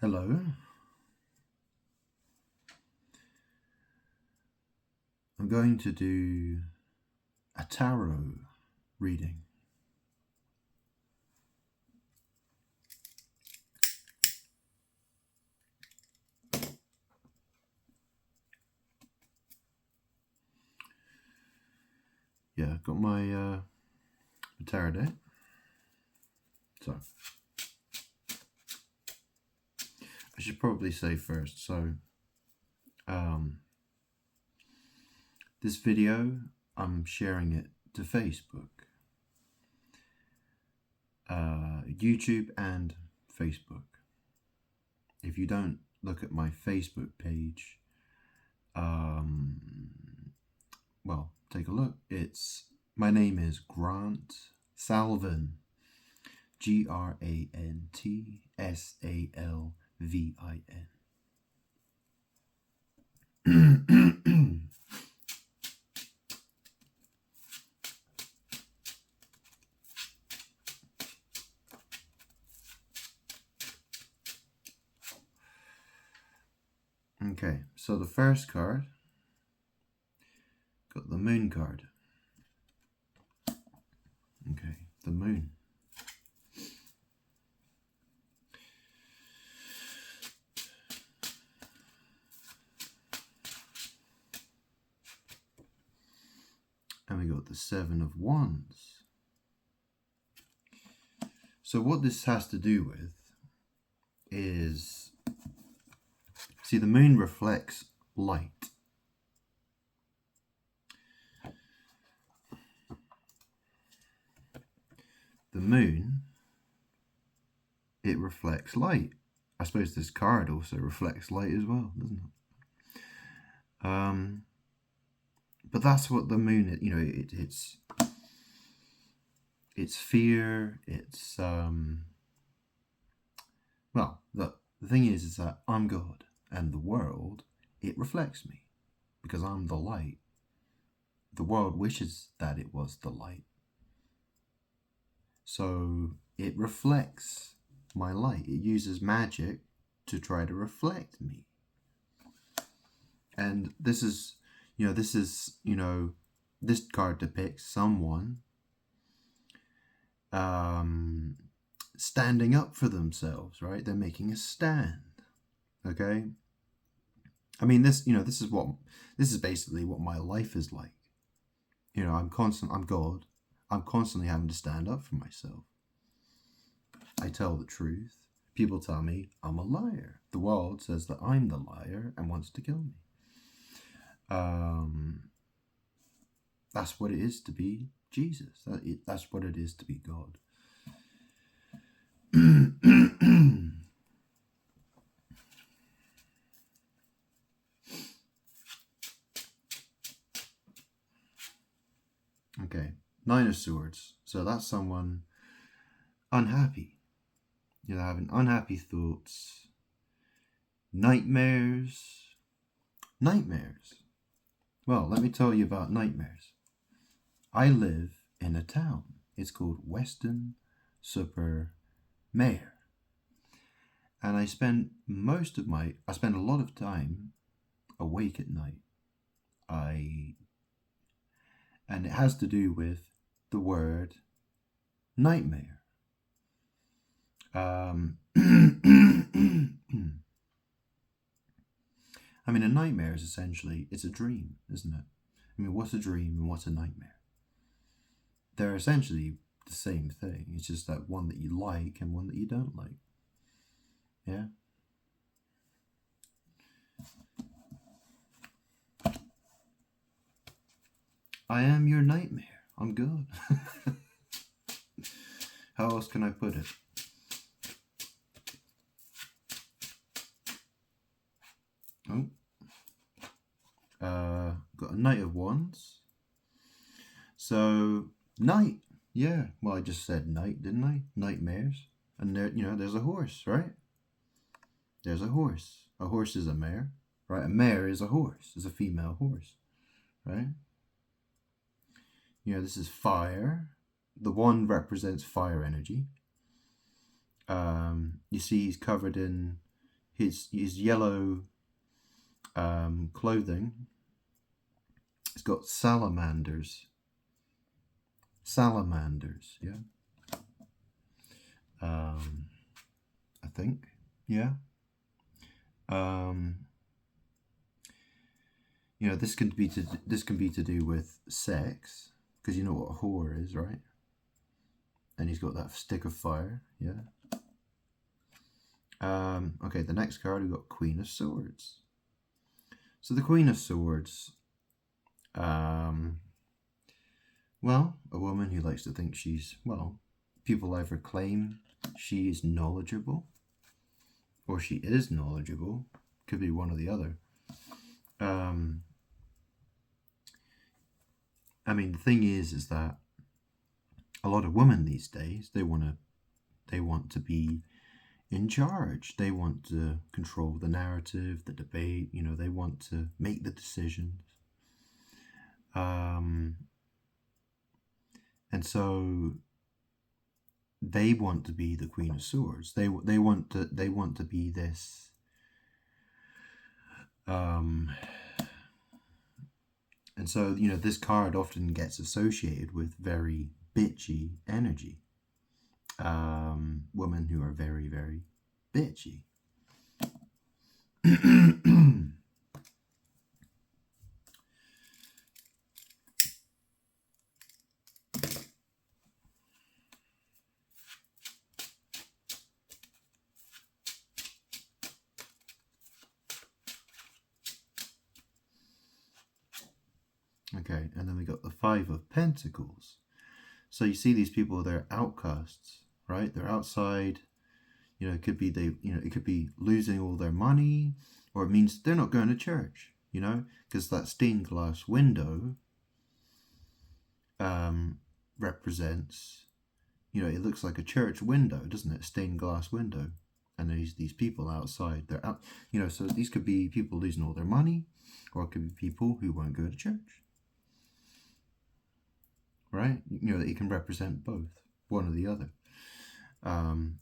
Hello. I'm going to do a tarot reading. Yeah, I've got my tarot deck. So, I should probably say first, this video, I'm sharing it to Facebook, YouTube and Facebook. If you don't look at my Facebook page, well, take a look. My name is Grant Salvin, GrantSalvin. Okay, so the first card, got the Moon card. Okay, the Moon. And we got the Seven of Wands. So what this has to do with is, see, the Moon reflects light. The Moon, it reflects light. I suppose this card also reflects light as well, doesn't it? But that's what the Moon is. You know, it's fear. It's well, the thing is that I'm God, and the world, it reflects me because I'm the light. The world wishes that it was the light, so it reflects my light. It uses magic to try to reflect me. And this card depicts someone standing up for themselves, right? They're making a stand. Okay. I mean, this is basically what my life is like. You know, I'm God. I'm constantly having to stand up for myself. I tell the truth. People tell me I'm a liar. The world says that I'm the liar and wants to kill me. That's what it is to be Jesus. That's what it is to be God. Okay, Nine of Swords. So that's someone unhappy. You know, having unhappy thoughts, nightmares. Well, let me tell you about nightmares. I live in a town. It's called Weston-super-Mare. And I spend a lot of time awake at night. And it has to do with the word nightmare. I mean, a nightmare is essentially, it's a dream, isn't it? I mean, what's a dream and what's a nightmare? They're essentially the same thing. It's just that one that you like and one that you don't like. Yeah? I am your nightmare. I'm good. How else can I put it? Oh. Got a Knight of Wands. So, night. Yeah. Well, I just said night, didn't I? Nightmares. And there's a horse, right? There's a horse. A horse is a mare, right? A mare is a horse. Is a female horse, right? You know, this is fire. The wand represents fire energy. You see he's covered in, his yellow clothing. It's got salamanders. Salamanders, yeah. I think, yeah. You know, this can be to do with sex, because you know what a whore is, right? And he's got that stick of fire, yeah. Okay, the next card we've got Queen of Swords. So the Queen of Swords, well, a woman who likes to think she's, well, people either claim she is knowledgeable or she is knowledgeable. Could be one or the other. I mean, the thing is that a lot of women these days, they want to be in charge. They want to control the narrative, the debate. You know, they want to make the decisions. And so they want to be the Queen of Swords. They want to be this. And so, you know, this card often gets associated with very bitchy energy. Women who are very, very bitchy. Okay, and then we got the Five of Pentacles. So you see these people, they're outcasts, right? They're outside. You know, it could be it could be losing all their money, or it means they're not going to church, you know, because that stained glass window represents, you know, it looks like a church window, doesn't it? A stained glass window. And these people outside, they're out, you know, so these could be people losing all their money, or it could be people who won't go to church. Right? You know, that you can represent both, one or the other.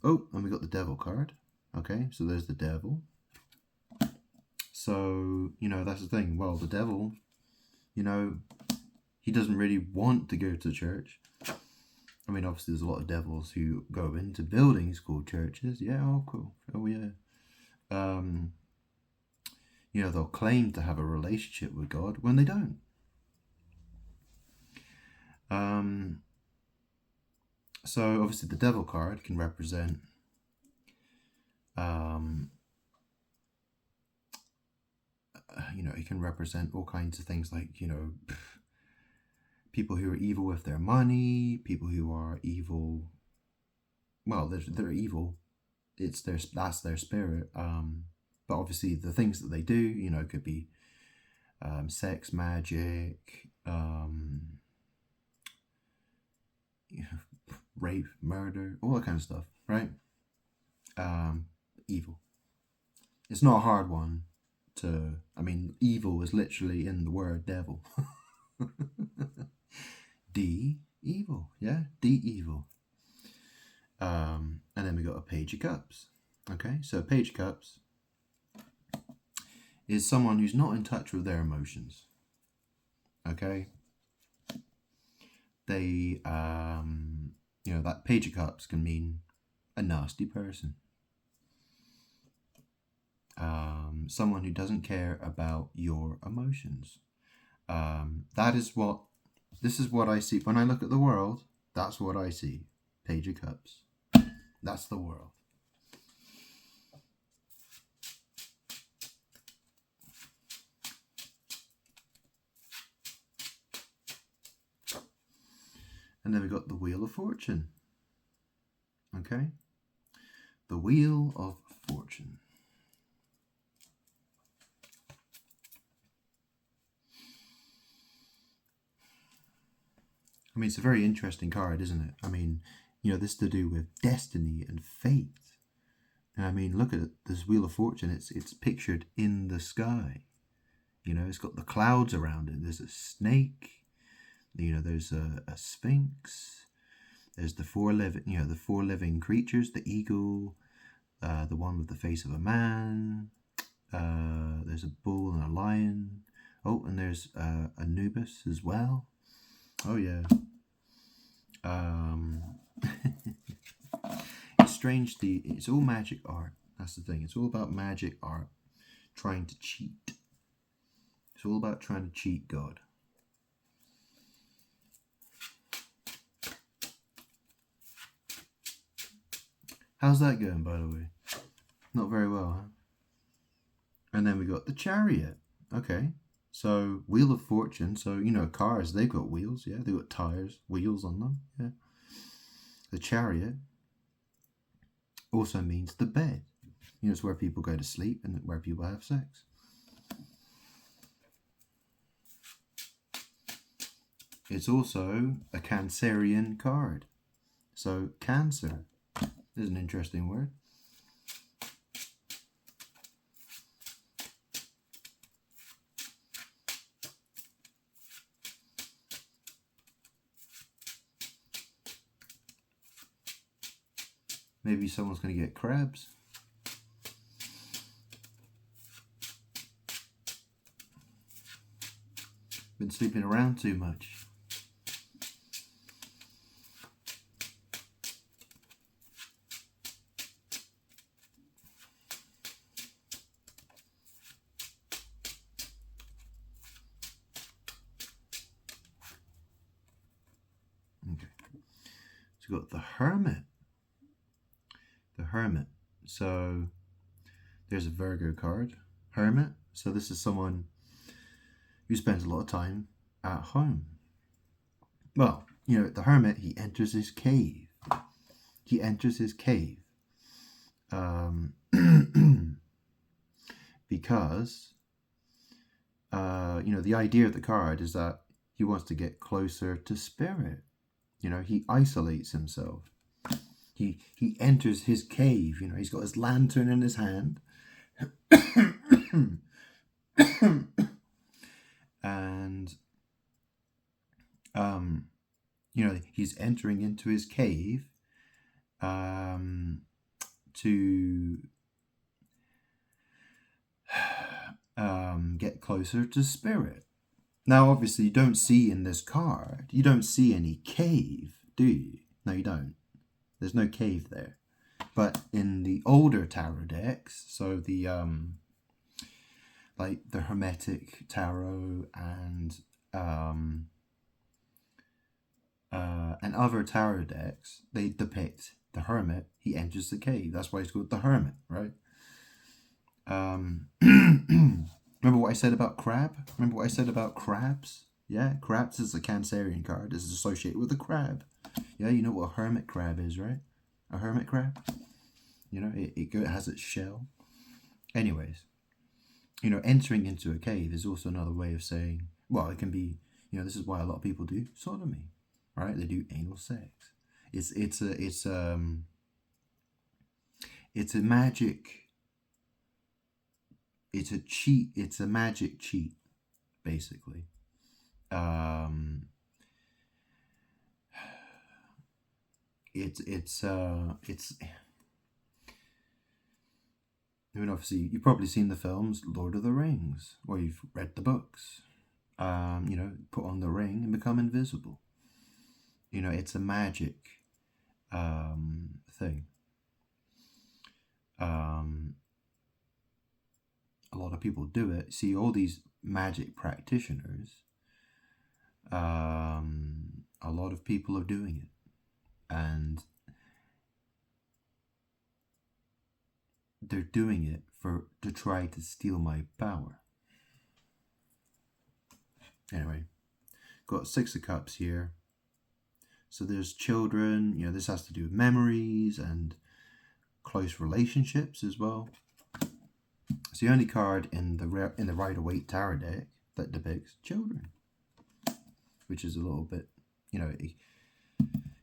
Oh, and we got the Devil card. Okay, so there's the Devil. So, you know, that's the thing. Well, the Devil, you know, he doesn't really want to go to church. I mean, obviously there's a lot of devils who go into buildings called churches. Yeah, oh, cool. Oh, yeah. You know, they'll claim to have a relationship with God when they don't. So obviously the Devil card can represent you know, it can represent all kinds of things, like, you know, people who are evil with their money, people who are evil, well, they're evil, that's their spirit, but obviously the things that they do, you know, could be sex, magic, you know, rape, murder, all that kind of stuff, right? Evil. It's not a hard one to, I mean, evil is literally in the word devil. D, evil, yeah, D, evil. And then we got a Page of Cups. Okay, so Page of Cups is someone who's not in touch with their emotions. Okay, they, you know, that Page of Cups can mean a nasty person. Someone who doesn't care about your emotions. This is what I see. When I look at the world, that's what I see. Page of Cups. That's the world. And then we got the Wheel of Fortune. Okay? The Wheel of Fortune. I mean, it's a very interesting card, isn't it? I mean, you know, this is to do with destiny and fate. And I mean, look at it, this Wheel of Fortune. It's pictured in the sky. You know, it's got the clouds around it. There's a snake. You know, there's a sphinx. There's the four living creatures: the eagle, the one with the face of a man. There's a bull and a lion. Oh, and there's Anubis as well. Oh yeah. It's strange. It's all magic art. That's the thing. It's all about magic art, trying to cheat. It's all about trying to cheat God. How's that going, by the way? Not very well, huh? And then we got the Chariot. Okay. So, Wheel of Fortune. So, you know, cars, they've got wheels. Yeah, they've got tires, wheels on them. Yeah. The Chariot also means the bed. You know, it's where people go to sleep and where people have sex. It's also a Cancerian card. So, Cancer is an interesting word. Maybe someone's going to get crabs. Been sleeping around too much. Okay. So we've got the Hermit. The Hermit. So there's a Virgo card. Hermit. So this is someone who spends a lot of time at home. Well, you know, the Hermit, he enters his cave. He enters his cave. Because, you know, the idea of the card is that he wants to get closer to spirit. You know, he isolates himself. He enters his cave. You know, he's got his lantern in his hand. And, you know, he's entering into his cave to get closer to spirit. Now, obviously, you don't see in this card, you don't see any cave, do you? No, you don't. There's no cave there. But in the older tarot decks, so the like the Hermetic Tarot and other tarot decks, they depict the hermit. He enters the cave. That's why it's called the Hermit, right? Remember what I said about crab? Remember what I said about crabs? Yeah, crabs is a Cancerian card. It's associated with a crab. Yeah, you know what a hermit crab is, right? A hermit crab. You know, it has its shell. Anyways, you know, entering into a cave is also another way of saying, well, it can be, you know, this is why a lot of people do sodomy, right? They do anal sex. It's a magic. It's a cheat. It's a magic cheat, basically. It's I mean, obviously, you've probably seen the films Lord of the Rings, or you've read the books. You know, put on the ring and become invisible. You know, it's a magic thing. A lot of people do it. See, all these magic practitioners, a lot of people are doing it. And they're doing it to try to steal my power. Anyway, got Six of Cups here. So there's children, you know, this has to do with memories and close relationships as well. It's the only card in the Rider-Waite Tarot deck that depicts children, which is a little bit, you know,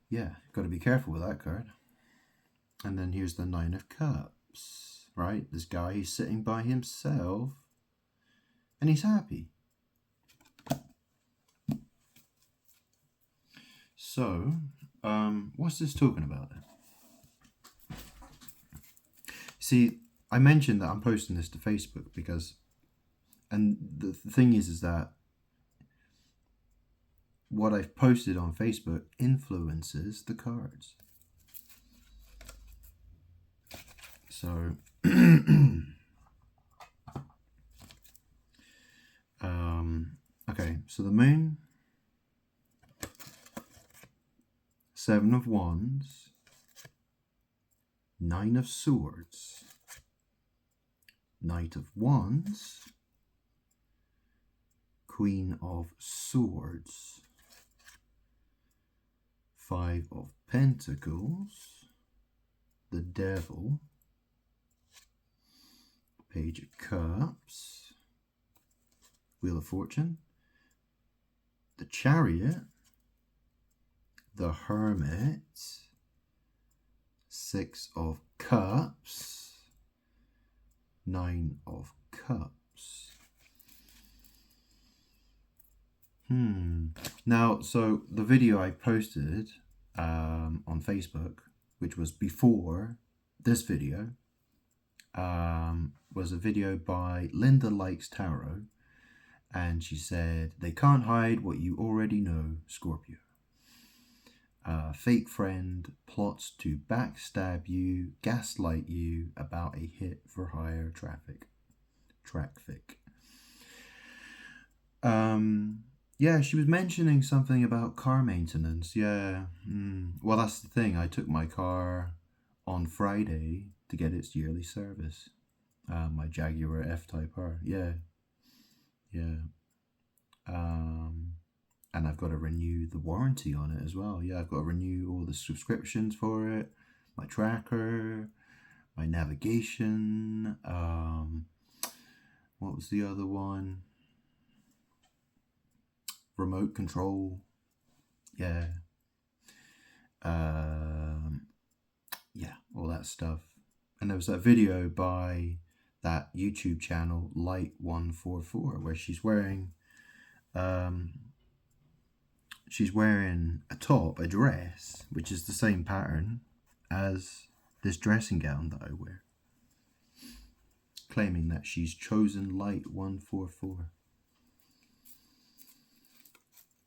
yeah, got to be careful with that card. And then here's the Nine of Cups, right? This guy, he's sitting by himself and he's happy. So, what's this talking about then? See, I mentioned that I'm posting this to Facebook because, and the thing is that what I've posted on Facebook influences the cards. So, okay, so the moon, 7 of Wands, 9 of Swords, Knight of Wands, Queen of Swords, 5 of Pentacles, the Devil, Page of Cups, Wheel of Fortune, the Chariot, the Hermit, 6 of Cups, 9 of Cups. Now, so the video I posted on Facebook, which was before this video, was a video by Linda Likes Tarot, and she said, "They can't hide what you already know, Scorpio. Fake friend plots to backstab you, gaslight you about a hit for hire traffic. Yeah, she was mentioning something about car maintenance. Yeah. Well, that's the thing. I took my car on Friday to get its yearly service. My Jaguar F-Type R. Yeah. And I've got to renew the warranty on it as well. Yeah, I've got to renew all the subscriptions for it, my tracker, my navigation. What was the other one? Remote control. Yeah. Yeah, all that stuff. And there was that video by that YouTube channel, Light144, where she's wearing a top, a dress, which is the same pattern as this dressing gown that I wear, claiming that she's chosen Light144.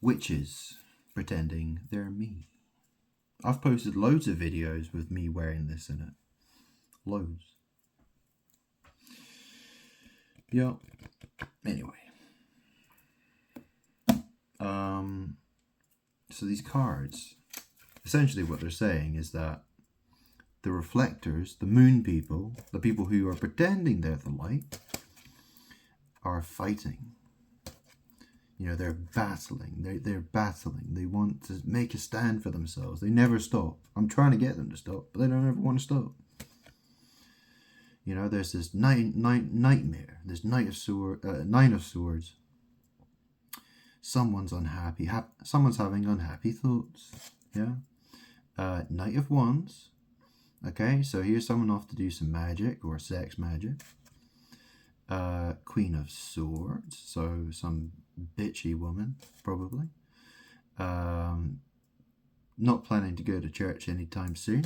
Witches pretending they're me. I've posted loads of videos with me wearing this in it. Loads. Yeah. Anyway. So these cards, essentially what they're saying is that the reflectors, the moon people, the people who are pretending they're the light, are fighting. You know, they're battling. They're battling. They want to make a stand for themselves. They never stop. I'm trying to get them to stop, but they don't ever want to stop. You know, there's this nightmare. This Nine of Swords. Someone's unhappy. Someone's having unhappy thoughts. Yeah. Knight of Wands. Okay, so here's someone off to do some magic or sex magic. Queen of Swords. So some bitchy woman, probably. Not planning to go to church anytime soon.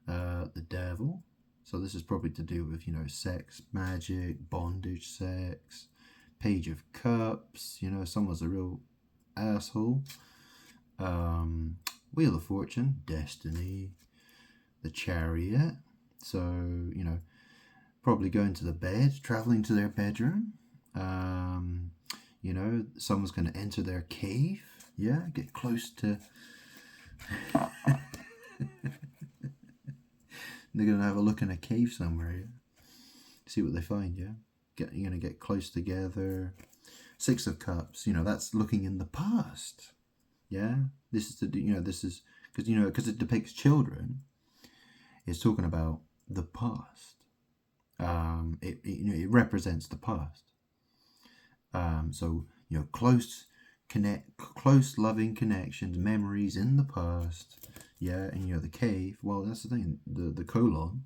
The Devil. So this is probably to do with, you know, sex, magic, bondage, sex. Page of Cups. You know, someone's a real asshole. Wheel of Fortune. Destiny. The Chariot. So, you know, probably going to the bed, traveling to their bedroom. You know, someone's going to enter their cave. Yeah, get close to... They're going to have a look in a cave somewhere, yeah? See what they find, yeah? You're going to get close together. 6 of Cups, you know, that's looking in the past. Yeah? This is because it depicts children. It's talking about the past. It represents the past. So, you know, close loving connections, memories in the past. Yeah, and you know, the cave, well, that's the thing, the colon,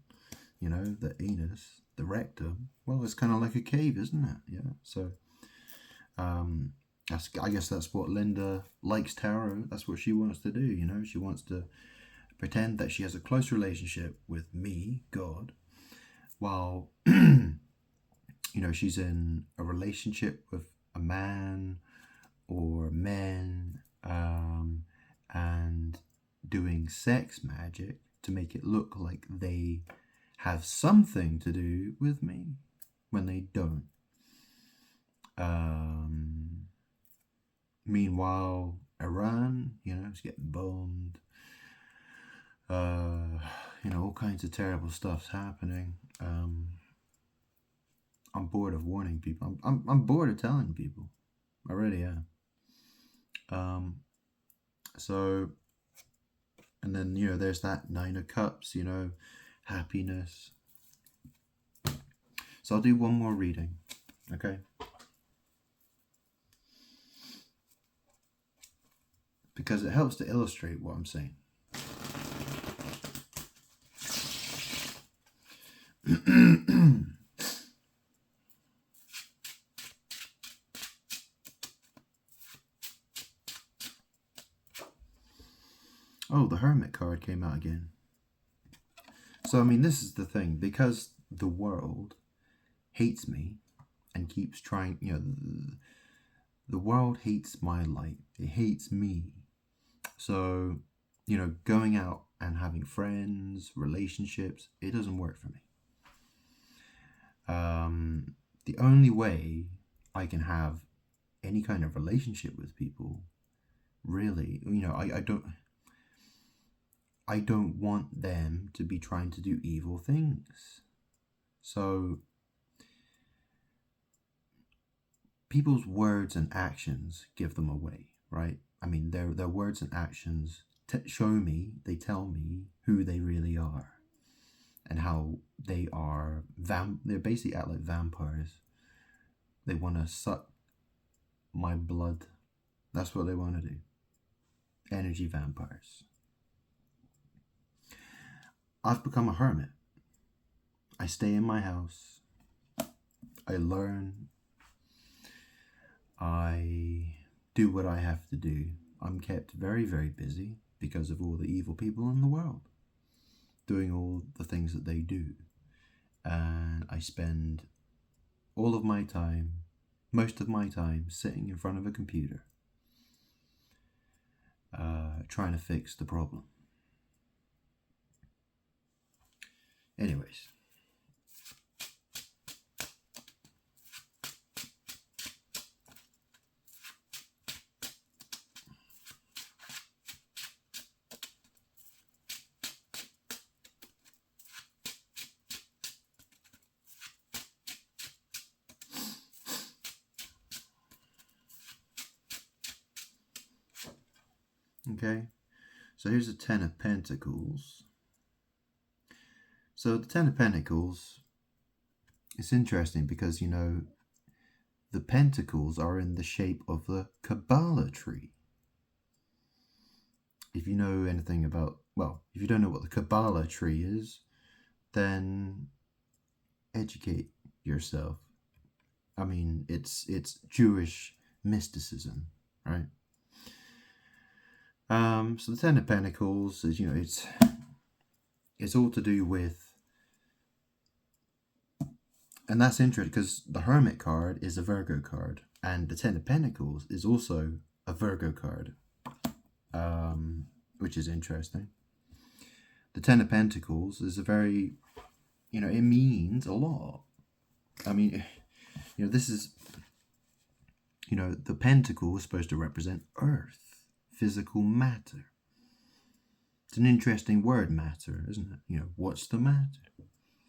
you know, the anus, the rectum, well, it's kind of like a cave, isn't it? Yeah, so I guess that's what Linda Likes Tarot, that's what she wants to do, you know. She wants to pretend that she has a close relationship with me, God, while she's in a relationship with a man or men, and doing sex magic to make it look like they have something to do with me when they don't. Meanwhile, Iran, is getting bombed. All kinds of terrible stuff's happening. I'm bored of warning people. I'm bored of telling people. I really am. So, and then there's that Nine of Cups. Happiness. So I'll do one more reading. Okay. Because it helps to illustrate what I'm saying. Oh, the Hermit card came out again. So, this is the thing. Because the world hates me and keeps trying, the world hates my light. It hates me. So, going out and having friends, relationships, it doesn't work for me. The only way I can have any kind of relationship with people, really, I don't want them to be trying to do evil things. So people's words and actions give them away, right? Their words and actions show me, they tell me who they really are and how they are. They're basically act like vampires. They want to suck my blood. That's what they want to do. Energy vampires. I've become a hermit. I stay in my house. I learn. I do what I have to do. I'm kept very, very busy because of all the evil people in the world doing all the things that they do. And I spend all of my time, most of my time, sitting in front of a computer, trying to fix the problem. Anyways. Okay, so here's the Ten of Pentacles. So the Ten of Pentacles, it's interesting because, the pentacles are in the shape of the Kabbalah tree. If you know anything about, if you don't know what the Kabbalah tree is, then educate yourself. It's Jewish mysticism, right? So the Ten of Pentacles is, it's all to do with, and that's interesting because the Hermit card is a Virgo card, and the Ten of Pentacles is also a Virgo card, which is interesting. The Ten of Pentacles is a very, it means a lot. This is, the pentacle is supposed to represent earth, physical matter. It's an interesting word, matter, isn't it? What's the matter?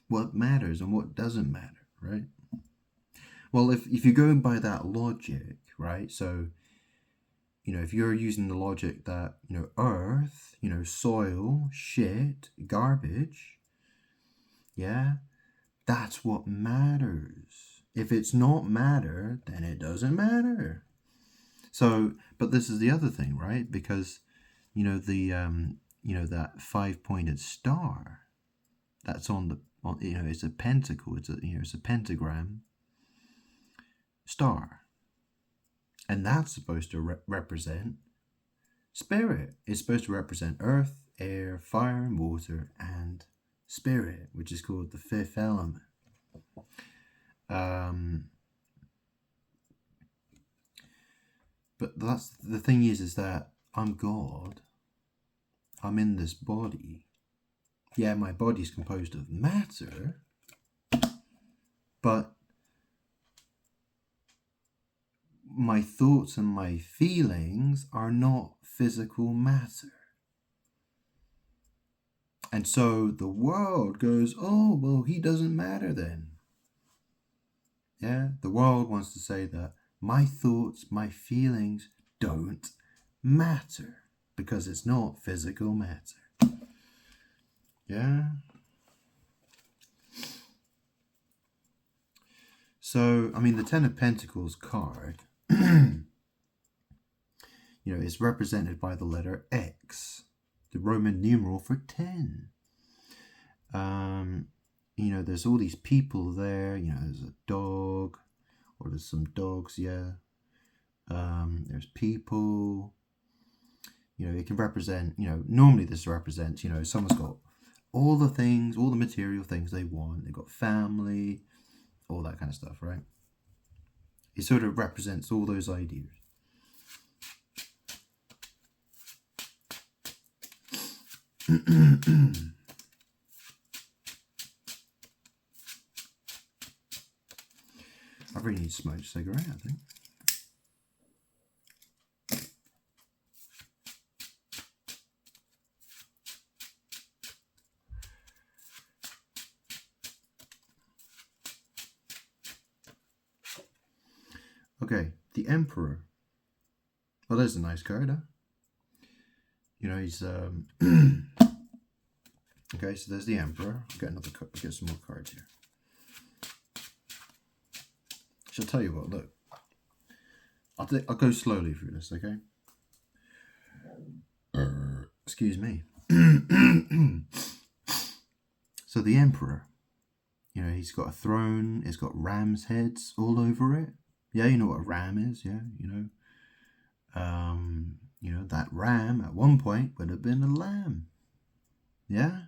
What matters and what doesn't matter, right? Well, if you're going by that logic, right? So, if you're using the logic that, earth, soil, shit, garbage, yeah, that's what matters. If it's not matter, then it doesn't matter. So, but this is the other thing, right? Because, that 5-pointed star that's it's a pentacle, it's a pentagram star. And that's supposed to represent spirit. It's supposed to represent earth, air, fire, and water, and spirit, which is called the fifth element. But that's the thing is that I'm God. I'm in this body. Yeah, my body's composed of matter, but my thoughts and my feelings are not physical matter. And so the world goes, oh, well, he doesn't matter then. Yeah, the world wants to say that my thoughts, my feelings don't matter because it's not physical matter. Yeah. So, I mean, the Ten of Pentacles card, is represented by the letter X, the Roman numeral for 10. There's all these people there. There's a dog, or there's some dogs, yeah. There's people. It can represent, normally this represents, someone's got all the things, all the material things they want. They've got family, all that kind of stuff, right? It sort of represents all those ideas. I really need to smoke a cigarette, I think. Okay, the Emperor. Well, there's a nice card, huh? He's okay, so there's the Emperor. I'll get some more cards here. I'll tell you what, look. I'll go slowly through this, okay? Excuse me. So the Emperor, he's got a throne. It's got ram's heads all over it. Yeah, you know what a ram is, yeah, that ram at one point would have been a lamb. Yeah.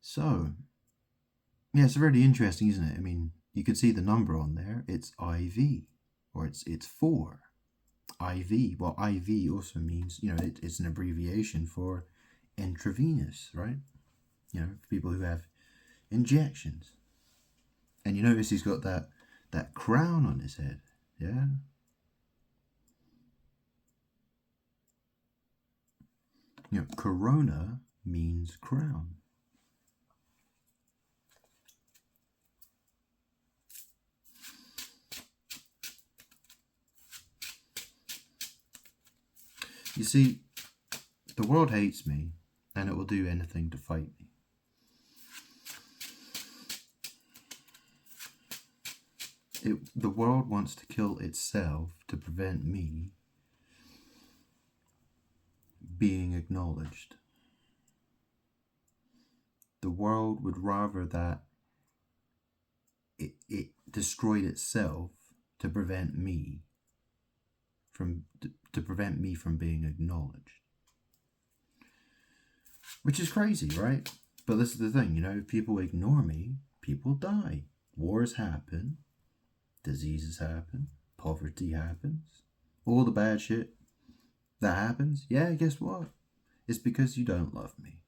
So, yeah, it's really interesting, isn't it? I mean, you can see the number on there. It's IV, or it's 4. IV. Well, IV also means, it's an abbreviation for intravenous, right? For people who have injections. And you notice he's got that crown on his head, yeah? Corona means crown. You see, the world hates me, and it will do anything to fight me. The world wants to kill itself to prevent me being acknowledged. The world would rather that it destroyed itself to prevent me from being acknowledged. Which is crazy, right? But this is the thing, if people ignore me, people die. Wars happen. Diseases happen. Poverty happens. All the bad shit that happens. Yeah, guess what? It's because you don't love me.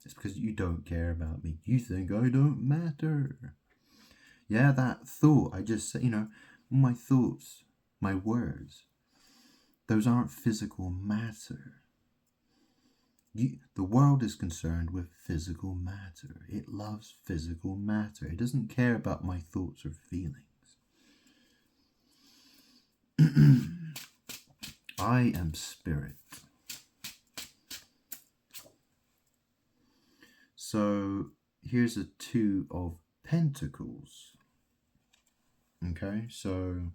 It's because you don't care about me. You think I don't matter. Yeah, that thought I just said, my thoughts, my words, those aren't physical matter. The world is concerned with physical matter. It loves physical matter. It doesn't care about my thoughts or feelings. I am spirit. So here's a 2 of Pentacles. Okay, so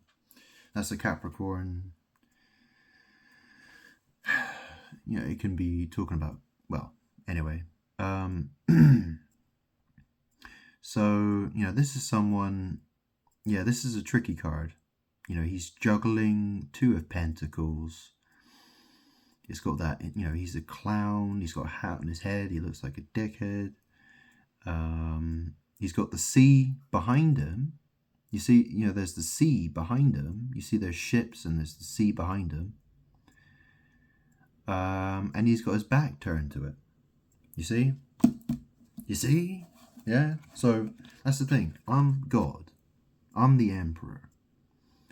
that's a Capricorn. It can be talking about, well, anyway. So, this is someone, this is a tricky card. He's juggling 2 of Pentacles. It's got that, he's a clown. He's got a hat on his head. He looks like a dickhead. He's got the sea behind him. You see, there's the sea behind him. You see there's ships and there's the sea behind him. And he's got his back turned to it. You see? You see? Yeah? So, that's the thing. I'm God. I'm the emperor.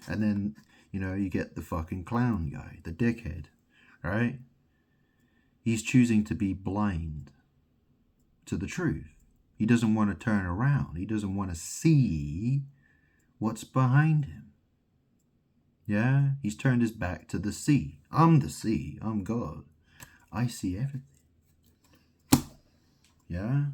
And then, you get the fucking clown guy, the dickhead, right? He's choosing to be blind to the truth. He doesn't want to turn around. He doesn't want to see what's behind him. Yeah? He's turned his back to the sea. I'm the sea. I'm God. I see everything. Yeah?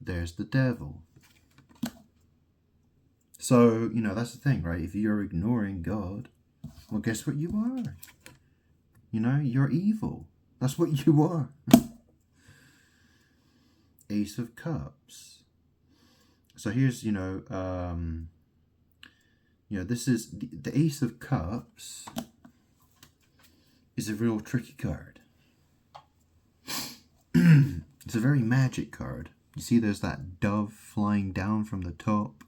There's the devil. So, that's the thing, right? If you're ignoring God, well, guess what you are? You're evil. That's what you are. Ace of Cups. So here's, this is the Ace of Cups is a real tricky card. It's a very magic card. You see there's that dove flying down from the top,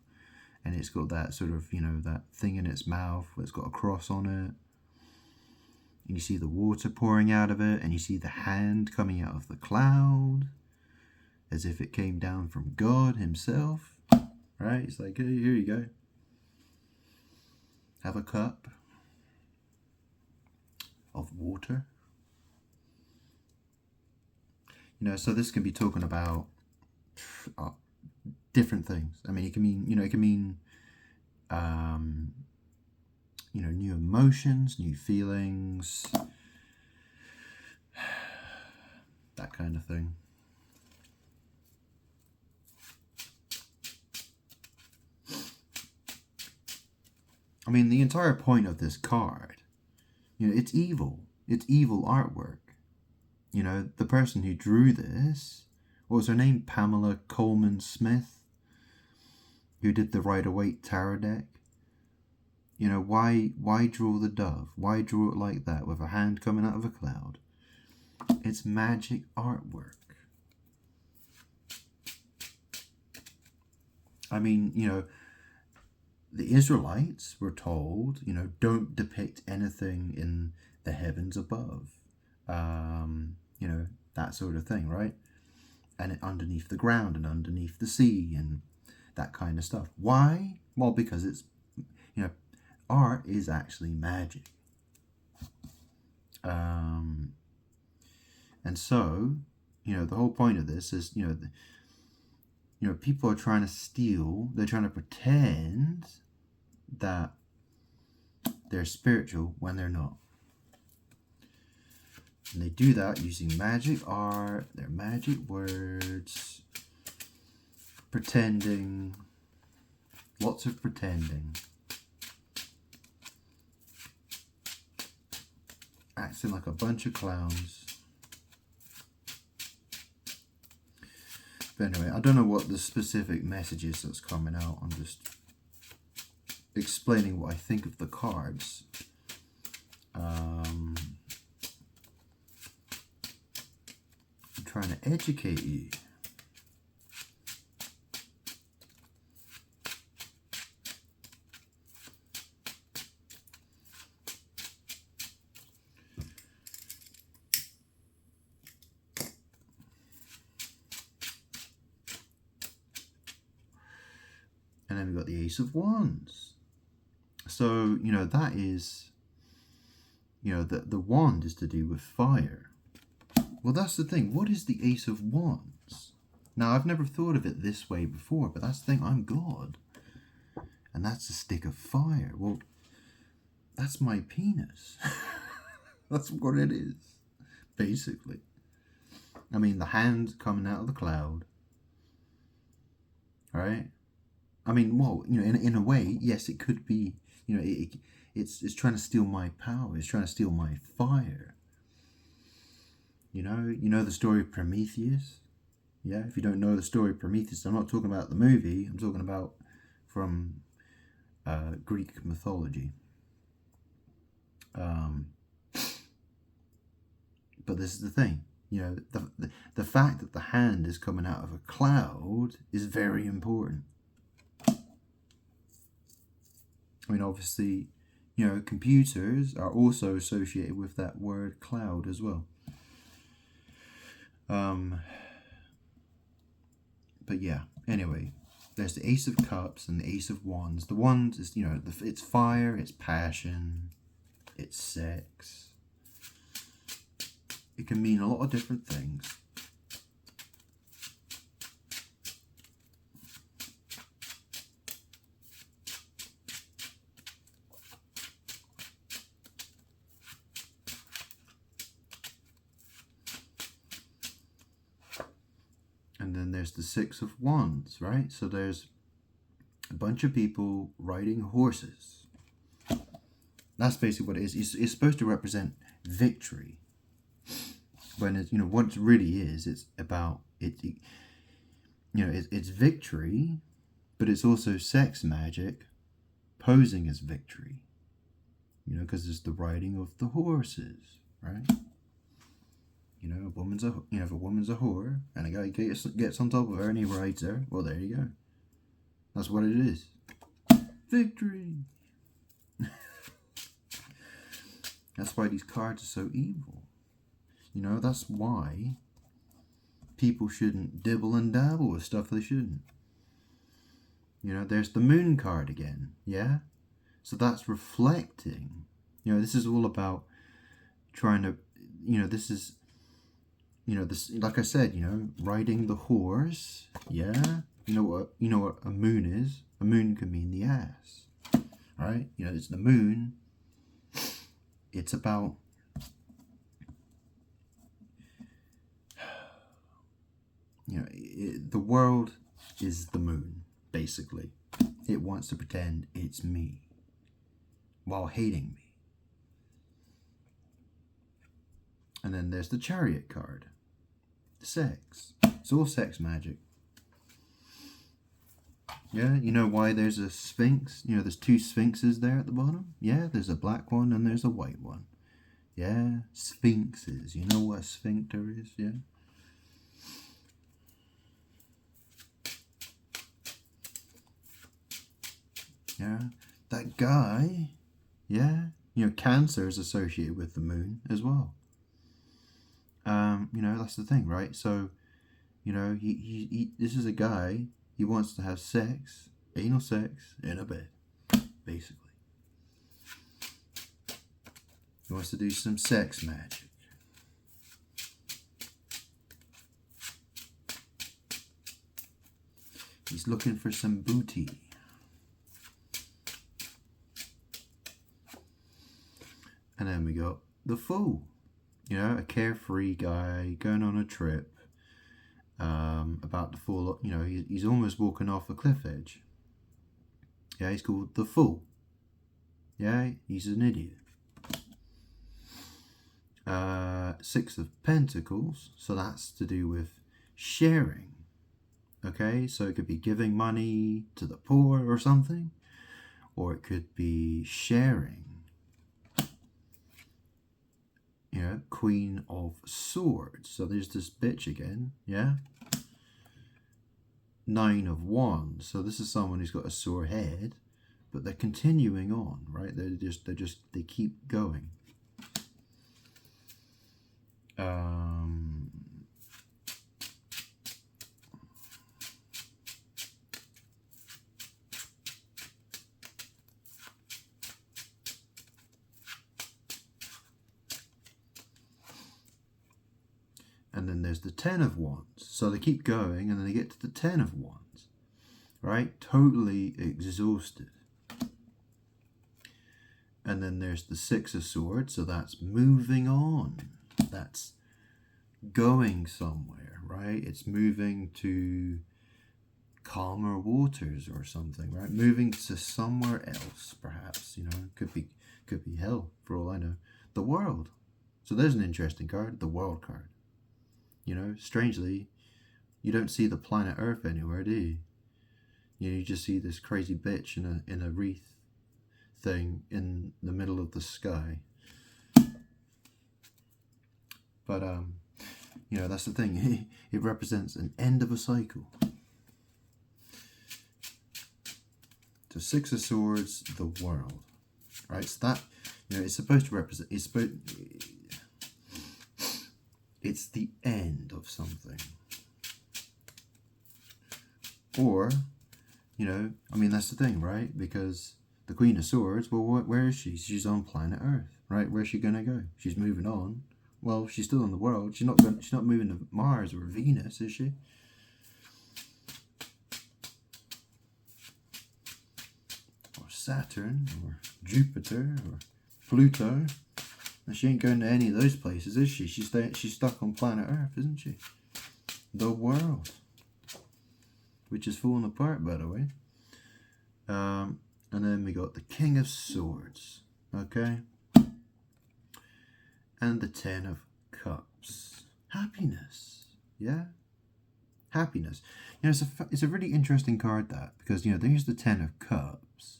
and it's got that sort of, that thing in its mouth where it's got a cross on it. And you see the water pouring out of it, and you see the hand coming out of the cloud as if it came down from God himself. Right? It's like, hey, here you go. Have a cup of water. So this can be talking about different things. I mean, it can mean, new emotions, new feelings, that kind of thing. I mean, the entire point of this card, it's evil. It's evil artwork. The person who drew this, what was her name? Pamela Coleman Smith, who did the Rider-Waite tarot deck. Why draw the dove? Why draw it like that with a hand coming out of a cloud? It's magic artwork. I mean, the Israelites were told, don't depict anything in the heavens above. That sort of thing, right? And underneath the ground and underneath the sea and that kind of stuff. Why? Well, because it's, art is actually magic. And so, the whole point of this is, people are trying to steal, they're trying to pretend that they're spiritual when they're not. And they do that using magic art, their magic words, pretending, lots of pretending, acting like a bunch of clowns. But anyway, I don't know what the specific message is that's coming out. I'm just explaining what I think of the cards. I'm trying to educate you. And then we've got the Ace of Wands. So, that is, the wand is to do with fire. Well, that's the thing. What is the Ace of Wands? Now, I've never thought of it this way before, but that's the thing. I'm God. And that's a stick of fire. Well, that's my penis. That's what it is. basically. I mean, the hand coming out of the cloud, right? I mean, well, in a way, yes, it could be, it's trying to steal my power. It's trying to steal my fire. You know the story of Prometheus? Yeah, if you don't know the story of Prometheus, I'm not talking about the movie. I'm talking about from Greek mythology. But this is the thing. The fact that the hand is coming out of a cloud is very important. I mean, obviously, computers are also associated with that word cloud as well. But yeah, anyway, there's the Ace of Cups and the Ace of Wands. The Wands is, it's fire, it's passion, it's sex. It can mean a lot of different things. And then there's the Six of Wands, right? So there's a bunch of people riding horses. That's basically what it is. It's supposed to represent victory. When it's, what it really is, it's about it's victory, but it's also sex magic posing as victory. Because it's the riding of the horses, right? A woman's if a woman's a whore and a guy gets on top of her and he rides her, well, there you go. That's what it is. Victory. That's why these cards are so evil. That's why people shouldn't dibble and dabble with stuff they shouldn't. There's the Moon card again, yeah? So that's reflecting. This is all about trying to, this is, this, like I said, riding the horse, yeah? You know what a moon is? A moon can mean the ass, right? It's the moon. It's about the world is the moon, basically. It wants to pretend it's me while hating me. And then there's the Chariot card. Sex. It's all sex magic. Yeah, you know why there's a sphinx? There's two sphinxes there at the bottom? Yeah, there's a black one and there's a white one. Yeah, sphinxes. You know what a sphincter is? Yeah. Yeah, that guy, yeah, Cancer is associated with the moon as well. That's the thing, right? So, he this is a guy, he wants to have sex, anal sex, in a bed, basically. He wants to do some sex magic. He's looking for some booty. And then we got the Fool. A carefree guy going on a trip, about to fall. He's almost walking off a cliff edge. Yeah, he's called the Fool. Yeah, he's an idiot. Six of Pentacles, so that's to do with sharing. Okay, so it could be giving money to the poor or something, or it could be sharing. Queen of Swords. So there's this bitch again, yeah? Nine of Wands. So this is someone who's got a sore head, but they're continuing on, right? They keep going. And then there's the Ten of Wands. So they keep going and then they get to the Ten of Wands, right? Totally exhausted. And then there's the Six of Swords. So that's moving on. That's going somewhere, right? It's moving to calmer waters or something, right? Moving to somewhere else, perhaps. Could be hell for all I know. The world. So there's an interesting card, the world card. Strangely, you don't see the planet Earth anywhere, do you? You just see this crazy bitch in a wreath thing in the middle of the sky. But that's the thing. It represents an end of a cycle. So Six of Swords, the world, right? So that it's supposed to represent. It's the end of something, or that's the thing, right? Because the Queen of Swords, well, where is she? She's on planet Earth, right? Where's she gonna go? She's moving on. Well, she's still in the world. She's not moving to Mars or Venus, is she? Or Saturn, or Jupiter, or Pluto. And she ain't going to any of those places, is she? She's stuck on planet Earth, isn't she? The world, which is falling apart, by the way. And then we got the King of Swords, okay? And the Ten of Cups. Happiness, yeah? Happiness. It's a really interesting card, that, because, there's the Ten of Cups,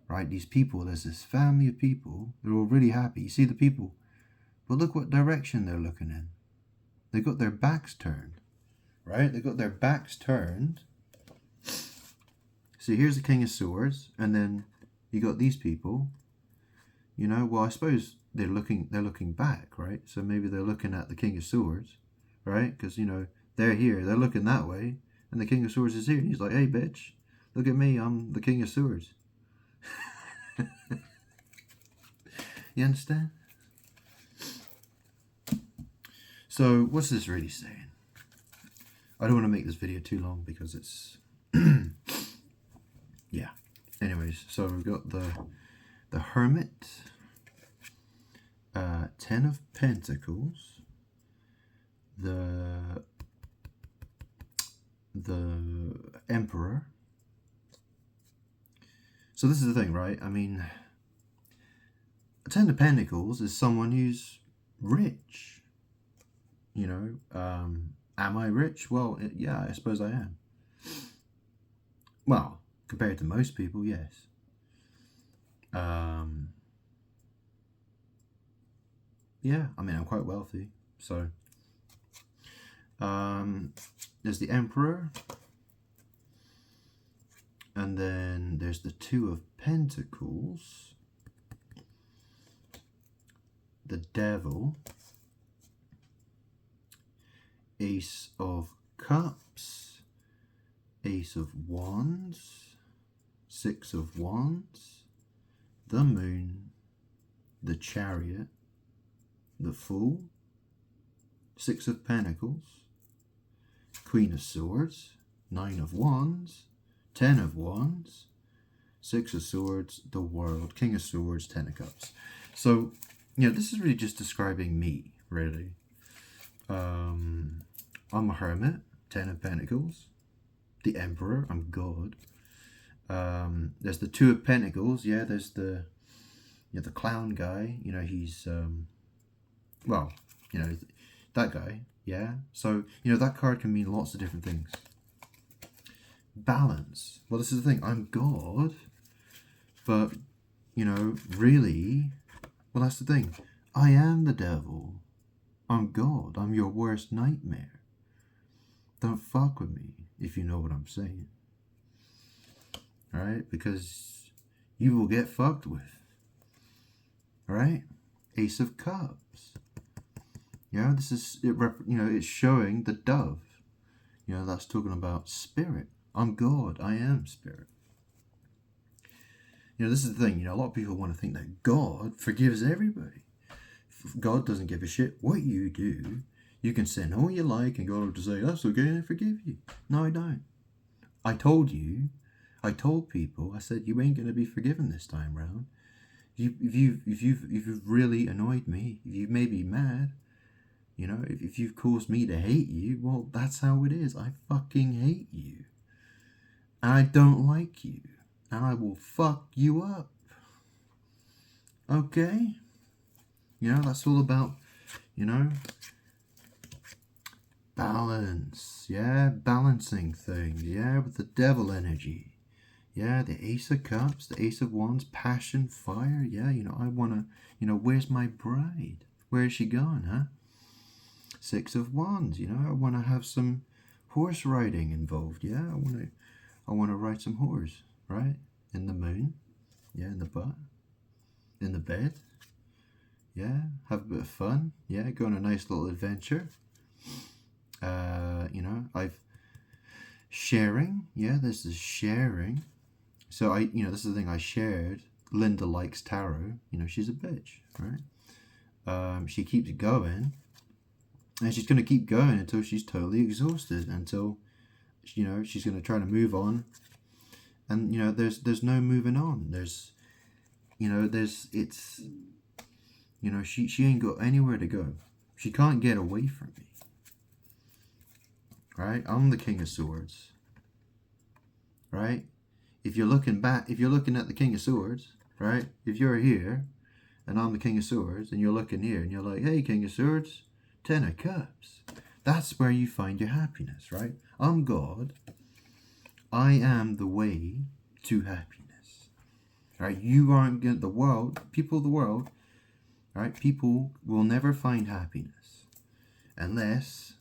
right? These people, there's this family of people, they're all really happy. You see the people, but look what direction they're looking in. They got their backs turned, right? They got their backs turned. So here's the King of Swords, and then you got these people. Well, I suppose they're looking back, right? So maybe they're looking at the King of Swords, right? Because they're here, they're looking that way, and the King of Swords is here, and he's like, "Hey, bitch, look at me, I'm the King of Swords." You understand? So what's this really saying? I don't want to make this video too long because it's yeah. Anyways, so we've got the Hermit, 10 of Pentacles, the Emperor. So this is the thing, right? A 10 of Pentacles is someone who's rich. Am I rich? Well, yeah, I suppose I am. Well, compared to most people, yes. Yeah, I'm quite wealthy. So, there's the Emperor. And then there's the Two of Pentacles. The Devil. Ace of Cups. Ace of Wands. Six of Wands. The Moon. The Chariot. The Fool. Six of Pentacles. Queen of Swords. Nine of Wands. 10 of Wands, 6 of Swords, the World, King of Swords, 10 of Cups. So, this is really just describing me, really. I'm a Hermit, 10 of Pentacles. The Emperor, I'm God. There's the Two of Pentacles, yeah, there's the clown guy, he's, that guy, yeah. So, that card can mean lots of different things. Balance. Well, this is the thing. I'm God, but, really, well, that's the thing. I am the devil. I'm God. I'm your worst nightmare. Don't fuck with me, if you know what I'm saying. Alright? Because you will get fucked with. Alright? Ace of Cups. This is, it's showing the dove. That's talking about spirit. I'm God. I am spirit. This is the thing. A lot of people want to think that God forgives everybody. God doesn't give a shit what you do. You can sin all you like and God will just say, "That's okay, I forgive you." No, I don't. I told people, I said, you ain't going to be forgiven this time round. If you've really annoyed me, if you've made me mad, You know, if you've caused me to hate you, well, that's how it is. I fucking hate you. And I don't like you. And I will fuck you up. Okay? You know, that's all about, you know, balance. Yeah, balancing things. Yeah, with the devil energy. Yeah, the Ace of Cups, the Ace of Wands, passion, fire. Yeah, you know, I want to, you know, where's my bride? Where is she gone, huh? Six of Wands, you know, I want to have some horse riding involved. Yeah, I want to ride some horse, right? In the moon. Yeah, in the butt. In the bed. Yeah, have a bit of fun. Yeah, go on a nice little adventure. You know, I've sharing. Yeah, this is sharing. So you know, this is the thing I shared. Linda likes tarot. You know, she's a bitch, right? She keeps going, and she's going to keep going until she's totally exhausted. Until, you know, she's going to try to move on, and you know, there's no moving on. There's, you know, it's, you know, she ain't got anywhere to go. She can't get away from me. Right? I'm the King of Swords. Right? If you're looking back, if you're looking at the King of Swords, right? If you're here and I'm the King of Swords and you're looking here and you're like, hey, King of Swords, Ten of Cups. That's where you find your happiness, right? I'm God. I am the way to happiness. Right? You aren't going to, the world, people of the world, right? People will never find happiness unless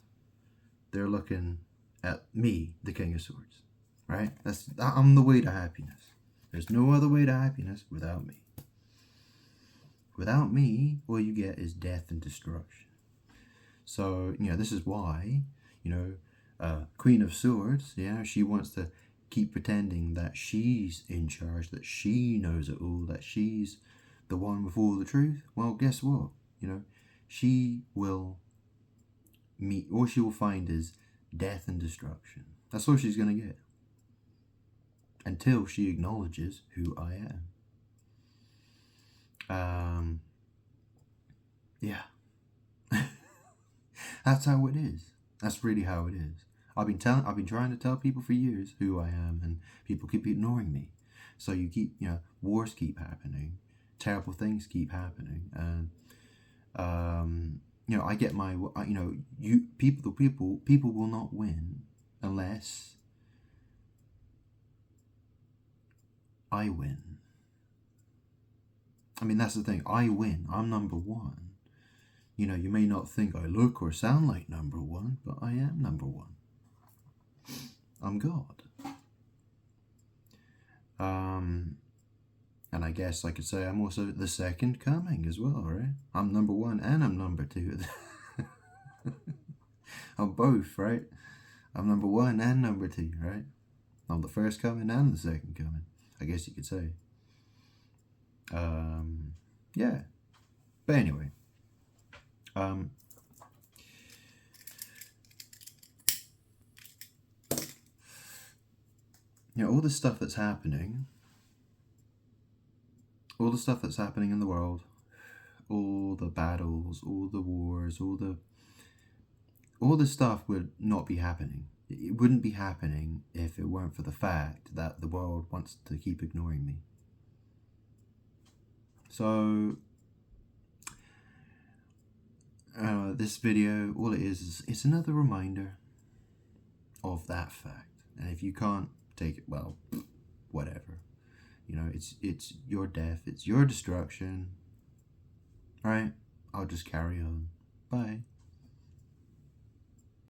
they're looking at me, the King of Swords. Right? I'm the way to happiness. There's no other way to happiness without me. Without me, all you get is death and destruction. So, you know, this is why, you know, Queen of Swords, yeah, she wants to keep pretending that she's in charge, that she knows it all, that she's the one with all the truth. Well, guess what? You know, she will meet, all she will find is death and destruction. That's all she's going to get. Until she acknowledges who I am. Yeah. That's how it is. That's really how it is. I've been trying to tell people for years who I am, and people keep ignoring me. So you keep, you know, wars keep happening, terrible things keep happening, and you know, I get my, you know, people will not win unless I win. I mean, that's the thing. I win. I'm number one. You know, you may not think I look or sound like number one, but I am number one. I'm God. And I guess I could say I'm also the second coming as well, right? I'm number one and I'm number two. I'm both, right? I'm number one and number two, right? I'm the first coming and the second coming, I guess you could say. Yeah. But anyway. You know, all the stuff that's happening, all the stuff that's happening in the world, all the battles, all the wars, all the stuff would not be happening. It wouldn't be happening if it weren't for the fact that the world wants to keep ignoring me. So, this video, all it is it's another reminder of that fact. And if you can't take it, well, whatever. You know, it's your death, it's your destruction. Right? I'll just carry on. Bye.